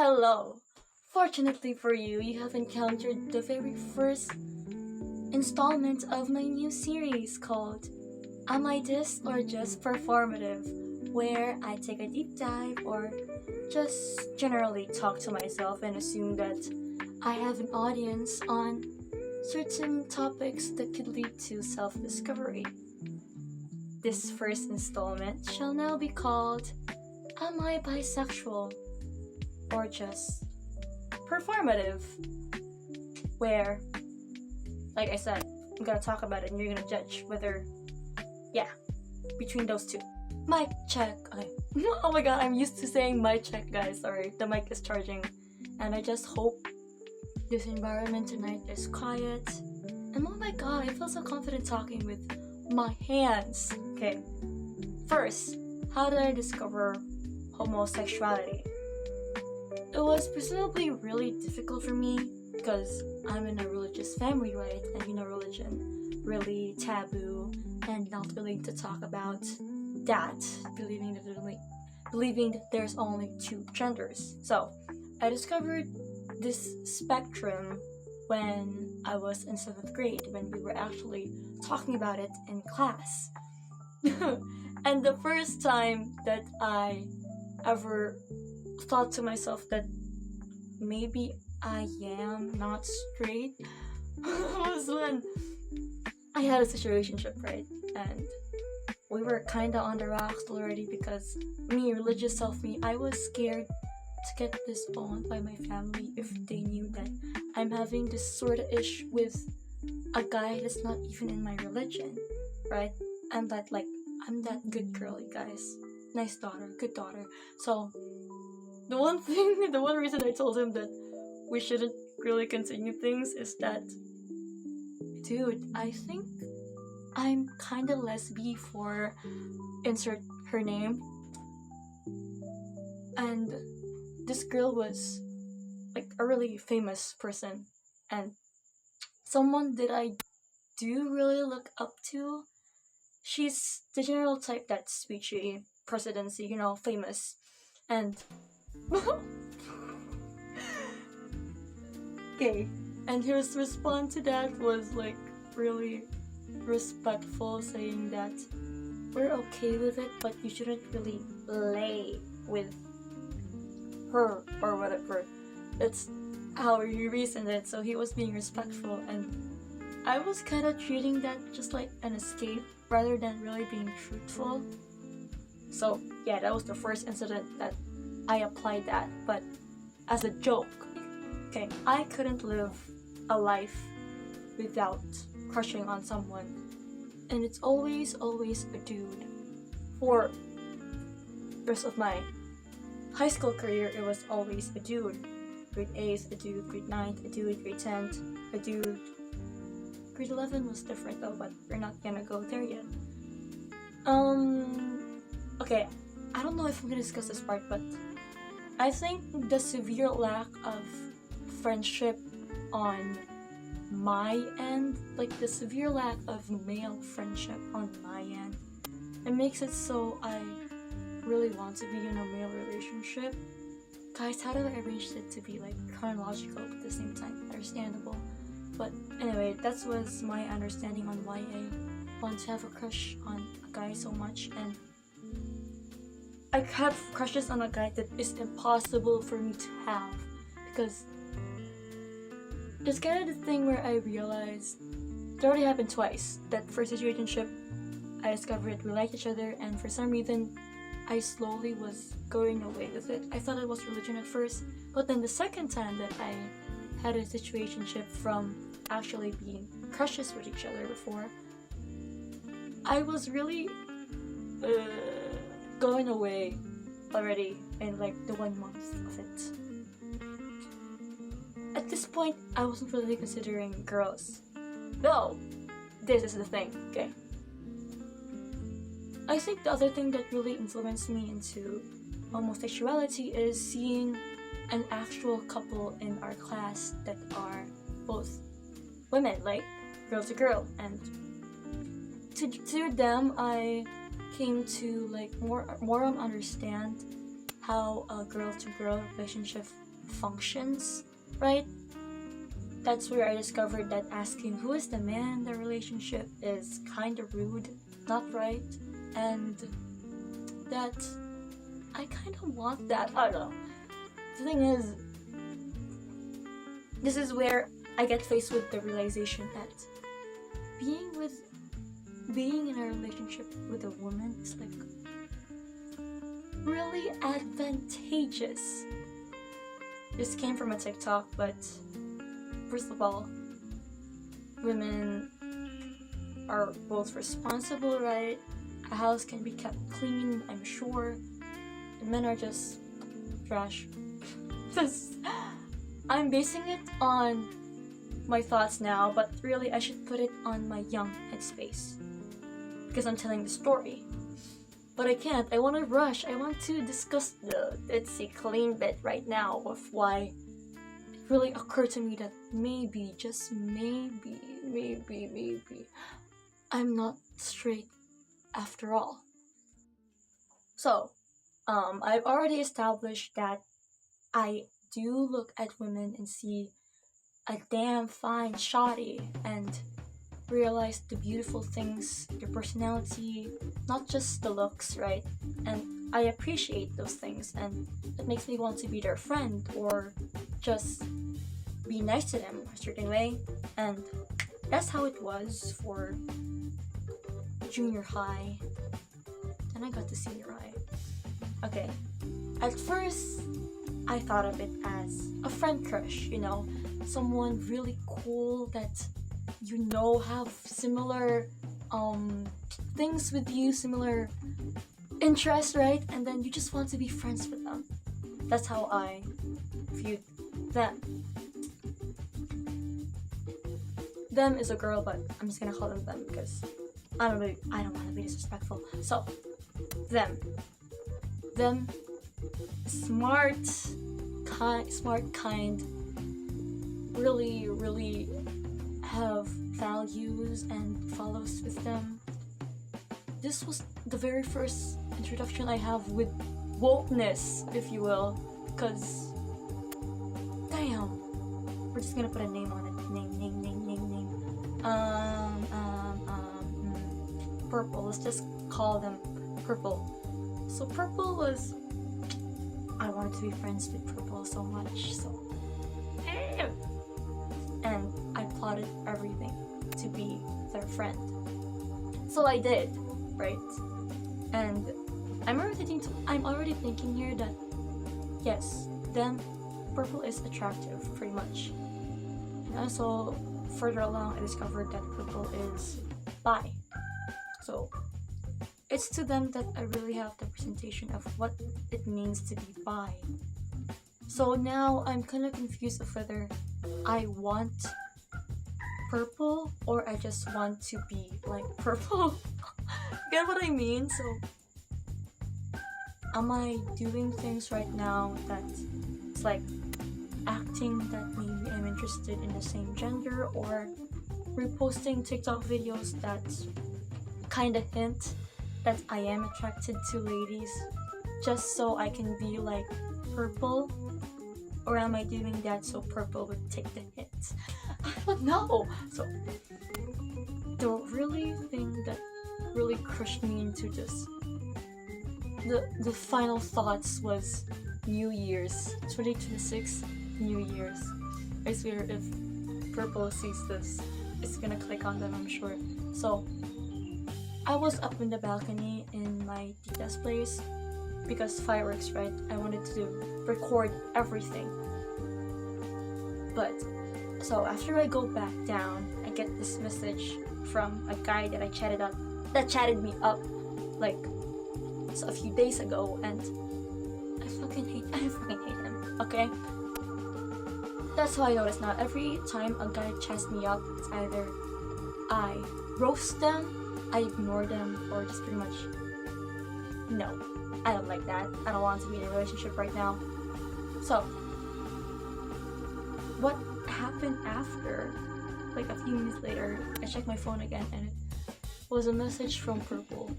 Hello! Fortunately for you, you have encountered the very first installment of my new series called Am I This or Just Performative? Where I take a deep dive or just generally talk to myself and assume that I have an audience on certain topics that could lead to self discovery. This first installment shall now be called Am I Bisexual or Just Performative? Where, like I said, I'm gonna talk about it and you're gonna judge whether, between those two. Mic check. Okay. Oh my god, I'm used to saying mic check, guys. Sorry, the mic is charging. And I just hope this environment tonight is quiet. And oh my god, I feel so confident talking with my hands. Okay. First, how did I discover homosexuality? It was presumably really difficult for me because I'm in a religious family, right? And you know, religion really taboo and not willing to talk about that, believing that there's only two genders. So I discovered this spectrum when I was in 7th grade, when we were actually talking about it in class. And the first time that I ever thought to myself that maybe I am not straight was when I had a situationship, right? And we were kinda on the rocks already because me, religious self me, I was scared to get disowned by my family if they knew that I'm having this sort of ish with a guy that's not even in my religion, right? I'm that good girl, you guys. Nice daughter, good daughter. So the one reason I told him that we shouldn't really continue things is that, dude, I think I'm kinda lesby for insert her name. And this girl was like a really famous person and someone that I do really look up to. She's the general type that's speechy, presidency, famous. And okay. And his response to that was like really respectful, saying that we're okay with it, but you shouldn't really lay with her or whatever. It's how you reasoned it. So he was being respectful, and I was kind of treating that just like an escape rather than really being truthful. So yeah, that was the first incident that I applied that, but as a joke. Okay, I couldn't live a life without crushing on someone, and it's always a dude. For the rest of my high school career, it was always a dude. Grade 8th, a dude. Grade 9th, a dude. Grade 10th, a dude. Grade 11 was different though, but we're not gonna go there yet. Okay, I don't know if I'm gonna discuss this part, but I think the severe lack of friendship on my end, like the severe lack of male friendship on my end, it makes it so I really want to be in a male relationship. Guys, how do I arrange it to be like chronological but at the same time understandable? But anyway, that was my understanding on why I want to have a crush on a guy so much. And I have crushes on a guy that is impossible for me to have, because it's kind of the thing where I realized it already happened twice. That first situationship, I discovered we liked each other, and for some reason I slowly was going away with it. I thought it was religion at first, but then the second time that I had a situationship from actually being crushes with each other before, I was really going away already in like the 1 month of it. At this point, I wasn't really considering girls. Though, this is the thing, okay? I think the other thing that really influenced me into homosexuality is seeing an actual couple in our class that are both women, like girl to girl, and to them I came to like more understand how a girl to girl relationship functions, right? That's where I discovered that asking who is the man in the relationship is kind of rude, not right, and that I kind of want that. I don't know. The thing is, this is where I get faced with the realization that being in a relationship with a woman is like really advantageous. This came from a TikTok, but first of all, women are both responsible, right? A house can be kept clean, I'm sure. And men are just trash. I'm basing it on my thoughts now, but really I should put it on my young headspace. Because I'm telling the story. But I can't. I want to rush. I want to discuss the clean bit right now of why it really occurred to me that maybe, just maybe, I'm not straight after all. So, I've already established that I do look at women and see a damn fine shawty and realize the beautiful things, their personality, not just the looks, right? And I appreciate those things, and it makes me want to be their friend or just be nice to them a certain way. And that's how it was for junior high. Then I got to senior high. Okay, at first I thought of it as a friend crush, someone really cool that have similar things with you, similar interests, right? And then you just want to be friends with them. That's how I viewed them. Them is a girl, but I'm just gonna call them them because I don't want to be disrespectful. So, them, smart, kind, really have values and follows with them. This was the very first introduction I have with wokeness, if you will, because damn, we're just gonna put a name on it. Name. Purple. Let's just call them Purple. So Purple was, I wanted to be friends with Purple so much, so and I plotted everything to be their friend. So I did, right? And I'm already thinking here that yes, then Purple is attractive, pretty much. And also, further along, I discovered that Purple is bi. So it's to them that I really have the presentation of what it means to be bi. So now I'm kind of confused of whether I want Purple or I just want to be like Purple. Get what I mean? So am I doing things right now that it's like acting that maybe I'm interested in the same gender, or reposting TikTok videos that kind of hint that I am attracted to ladies just so I can be like Purple? Or am I doing that so Purple would take the hint? I don't know. So the really thing that really crushed me into this, the final thoughts was New Year's 2026. New Year's. I swear if Purple sees this, it's gonna click on them, I'm sure. So I was up in the balcony in my tita's place because fireworks, right? I wanted to record everything. But so after I go back down, I get this message from a guy that chatted me up like a few days ago, and I fucking hate him. Okay, that's how I notice now. Every time a guy chats me up, it's either I roast them, I ignore them, or just pretty much no, I don't like that. I don't want to be in a relationship right now. So what happened after, like a few minutes later, I checked my phone again and it was a message from Purple,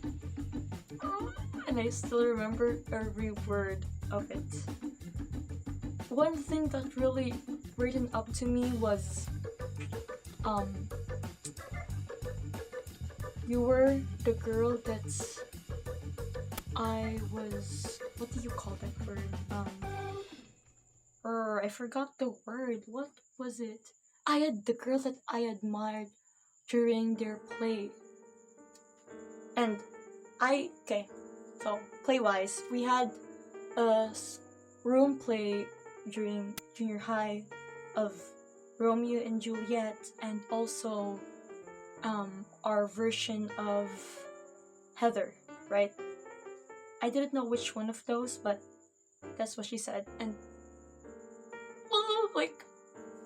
and I still remember every word of it. one thing that really written up to me was, you were the girl that's, I was, what do you call that word? I forgot the word. What was it? I had the girl that I admired during their play. And okay, so play-wise, we had a room play during junior high of Romeo and Juliet, and also our version of Heather, right? I didn't know which one of those, but that's what she said. And like,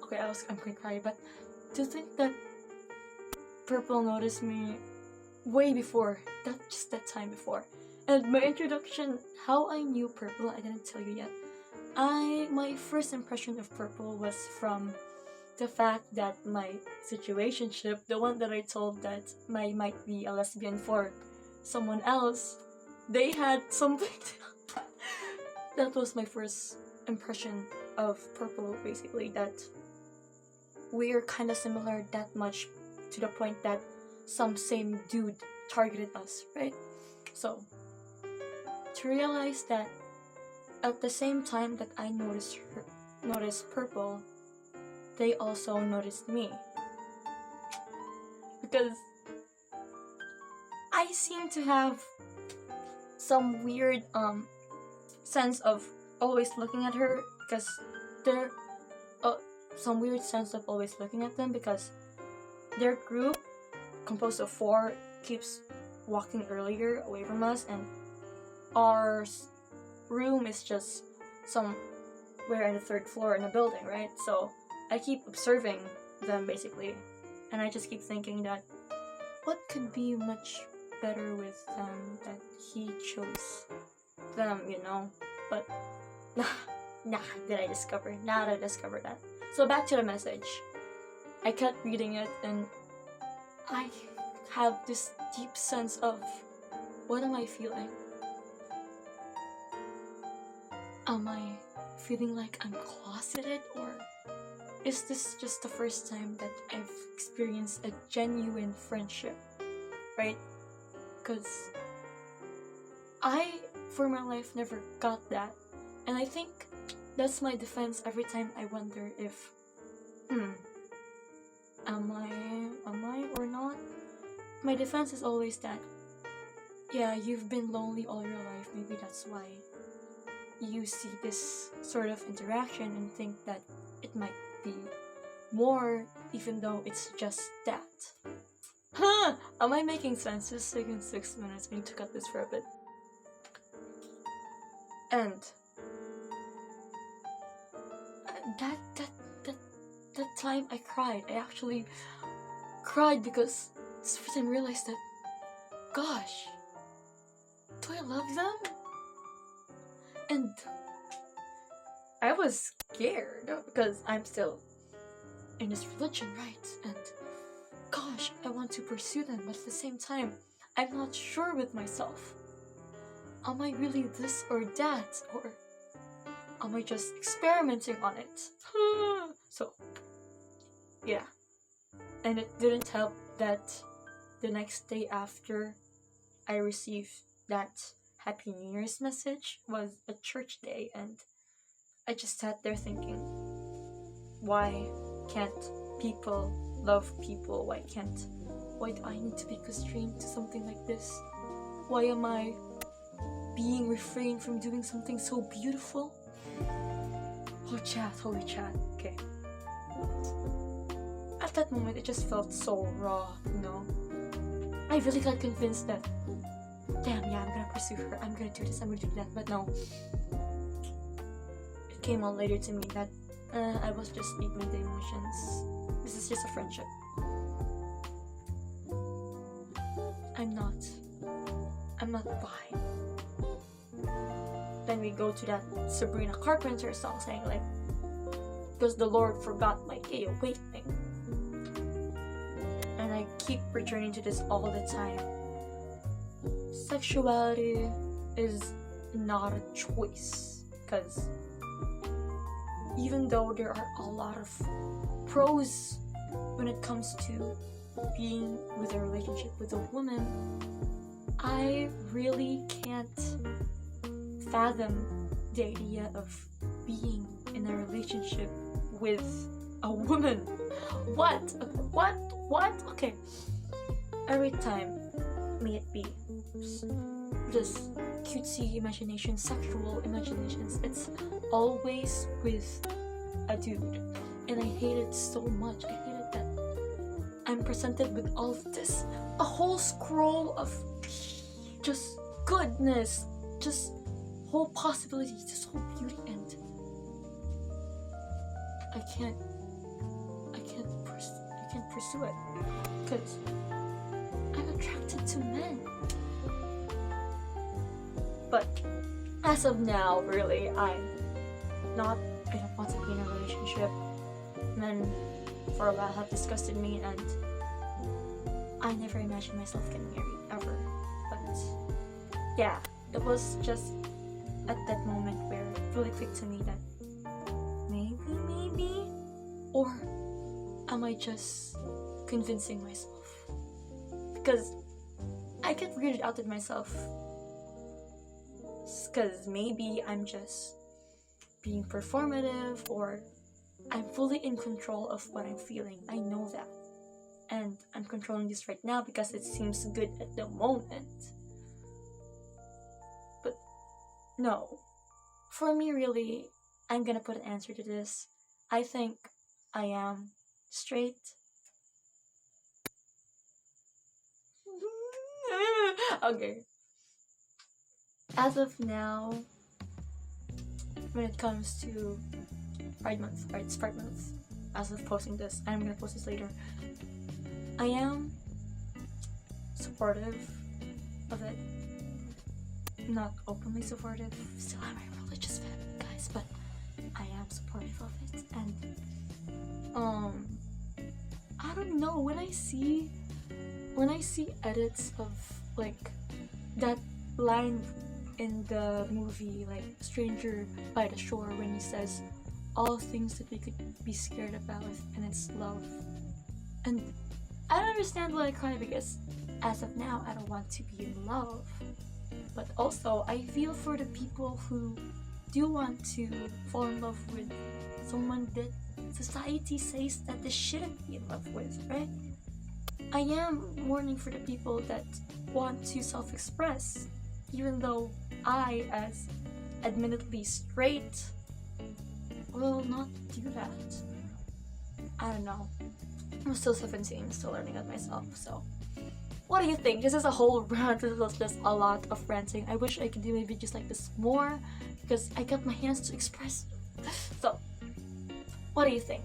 okay, I'm gonna cry, but to think that Purple noticed me way before that time before. And my introduction, how I knew Purple, I didn't tell you yet. My first impression of Purple was from the fact that my situationship, the one that I told that might be a lesbian for someone else, they had something. That was my first impression of Purple, basically, that we're kind of similar that much to the point that some same dude targeted us, right? So, to realize that at the same time that I noticed Purple, they also noticed me. Because I seem to have some weird sense of always looking at her, because they're some weird sense of always looking at them, because their group, composed of 4, keeps walking earlier away from us, and our room is just somewhere in the 3rd floor in the building, right? So I keep observing them, basically, and I just keep thinking that what could be much better with them that he chose them, you know? But nah, did I discover? Now that I discovered that. So back to the message. I kept reading it, and I have this deep sense of, what am I feeling? Am I feeling like I'm closeted, or is this just the first time that I've experienced a genuine friendship, right? Because I, for my life, never got that, and I think that's my defense every time I wonder if, am I or not? My defense is always that, yeah, you've been lonely all your life, maybe that's why you see this sort of interaction and think that it might be more, even though it's just that. Am I making sense? It's taken 6 minutes. We need to cut this for a bit. And that time I cried. I actually cried because this first time I realized that, gosh, do I love them? And I was scared because I'm still in this religion, right? And gosh, I want to pursue them, but at the same time, I'm not sure with myself. Am I really this or that? Or am I just experimenting on it? So, yeah. And it didn't help that the next day after I received that Happy New Year's message was a church day, and I just sat there thinking, why can't people love people? Why do I need to be constrained to something like this? Why am I being refrained from doing something so beautiful? Holy chat, okay. At that moment, it just felt so raw, you know? I really got convinced that, damn, yeah, I'm gonna pursue her, I'm gonna do this, I'm gonna do that, but no. It came on later to me that I was just speaking the emotions. This is just a friendship. I'm not bi. Then we go to that Sabrina Carpenter song saying like, because the Lord forgot my wait thing. And I keep returning to this all the time. Sexuality is not a choice, because even though there are a lot of pros when it comes to being with a relationship with a woman, I really can't fathom the idea of being in a relationship with a woman. What? Okay. Every time, may it be just cutesy imagination, sexual imaginations, it's always with a dude. And I hate it so much. I hate it that I'm presented with all of this, a whole scroll of just goodness, just whole possibilities, just whole beauty, and I can't pursue it because I'm attracted to men. But as of now, really, I don't want to be in a relationship. Men for a while have disgusted me, and I never imagined myself getting married ever. But yeah, it was just at that moment where it really clicked to me that maybe, or am I just convincing myself? Because I get weirded out at myself, because maybe I'm just being performative, or I'm fully in control of what I'm feeling. I know that, and I'm controlling this right now because it seems good at the moment. But no, for me, really, I'm gonna put an answer to this. I think I am straight. Okay. As of now, when it comes to Pride Month, right? It's Pride Month. As of posting this, I'm gonna post this later. I am supportive of it. Not openly supportive. Still, I'm a religious fan, guys, but I am supportive of it. And I don't know, when I see edits of like that line in the movie, like Stranger by the Shore, when he says all things that we could be scared about, and it's love. And I don't understand why I cry, because as of now I don't want to be in love. But also I feel for the people who do want to fall in love with someone that society says that they shouldn't be in love with, right? I am mourning for the people that want to self-express, even though I, as admittedly straight, will not do that. I don't know. I'm still 17, still learning it myself, so. What do you think? This is a whole rant. This is just a lot of ranting. I wish I could do my videos like this more, because I got my hands to express. So, what do you think?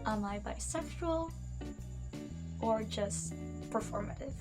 Am I bisexual or just performative?